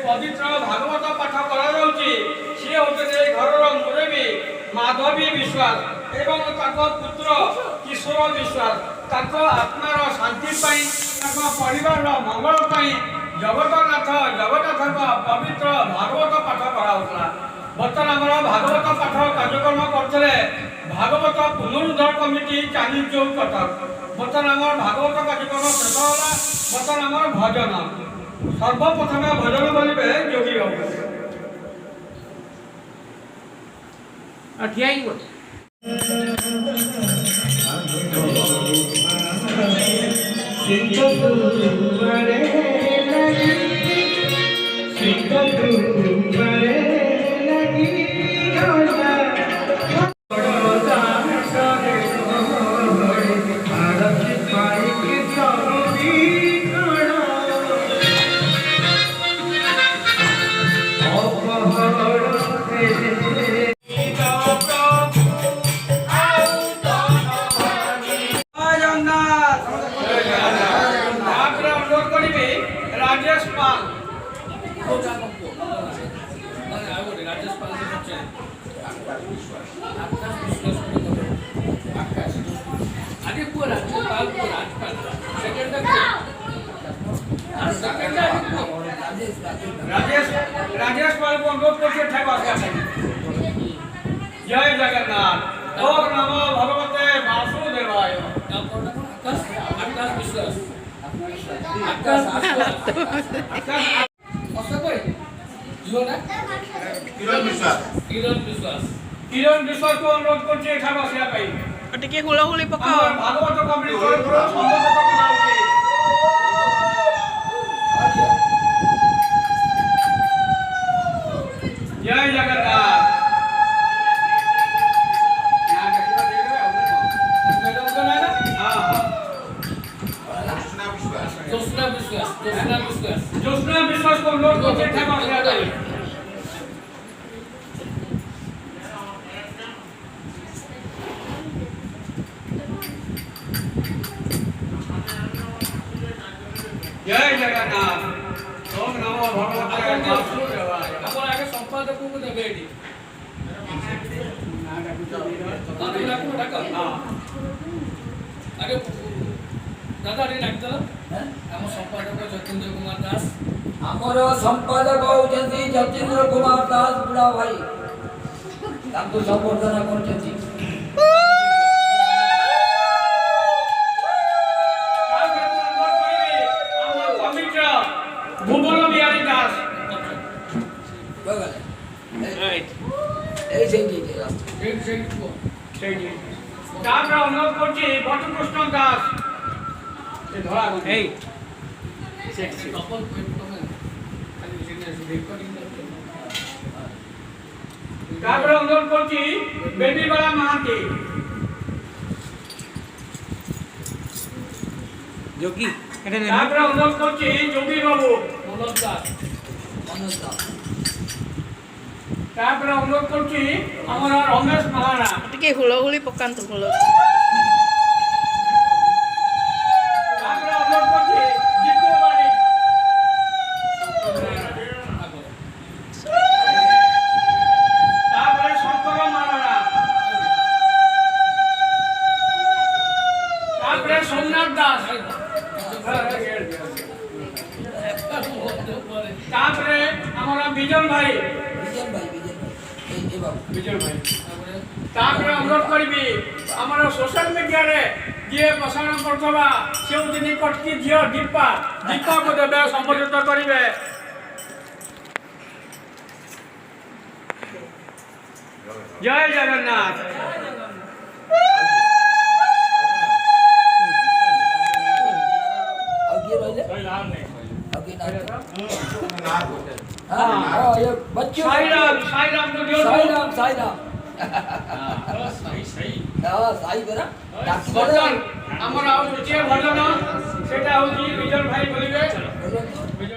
पवित्र भागवत पाठ कर घर मुरबी माधवी विश्वास एवं पुत्र किशोर विश्वास आत्मार शांति परिवार मंगल जगन्नाथ पवित्र भागवत पाठ कराला। बर्तमान आम भागवत पाठ कार्यक्रम करते भागवत पुनरुद्धार कमिटी चांदी चौक कटक। बर्तमान आम भागवत कार्यक्रम शेष होगा। बर्तमान आम भजन सर्वप्रथम भजन बोलिए योगी बाबू ठिया ही बोल राजेश पाल राजेश पाल को अनुरोध करके जय जगन्नाथ। ओम नमो भगवते वासुदेवाय। आकाश विश्वास किरण विश्वास को अनुरोध करछे एठाने बसिया पाई टिके हुलाहुली पकाओ भागवत कमिटी संबोधित करा उचित। जय जगन्नाथ। जोशना विश्वास को लोग को चिट्ठा मार दिया था। जय जगन्नाथ। ओम नमो भगवते वासुदेवाय। अपन आगे संपादक को देबे एडी आगे दादा रे डाक दला हम संपादक जतेन्द्र कुमार दास आमर संपादक होचंती जतेन्द्र कुमार दास बुढ़ा भाई ताको संबोधन करचंती। भुवन बिहारी दास बगल ए सेठी तापर अनुरोध करछि बटकृष्ण दास ए धरा ए सेठी कपल तापर अनुरोध करछि बेबीबाला महाती जोगी तापर अनुरोध करछि जोगी बाबू मनोज दास तापर अनुरोध करछि हमर रमेश महाना टिके हुलाहुली पकांतो हुलो तापर अनुरोध करछि जितू बारी ବିଜନ ଭାଇ এই বাবু ବିଜନ ଭାଇ ତାପରେ ଅନୁରୋଧ କରିବି ଆମର ସୋସିଆଲ ମିଡିଆରେ ଯିଏ ପ୍ରସାରଣ କରୁଥିବା ସେଉଦିନି କଟକି ଝିଅ ଦୀପାକୁ ଦେବେ ସମ୍ବୋଧିତ କରିବେ। ଜୟ ଜଗନ୍ନାଥ। ଆଉ କିଏ ରହିଲେ ଆଉ କିଏ हाँ ये बच्चों साई राम को दियो साई राम सही हाँ साई बेरा भजन आमर आउ जे भजन सेटा होची विजन भाई बोलिबे।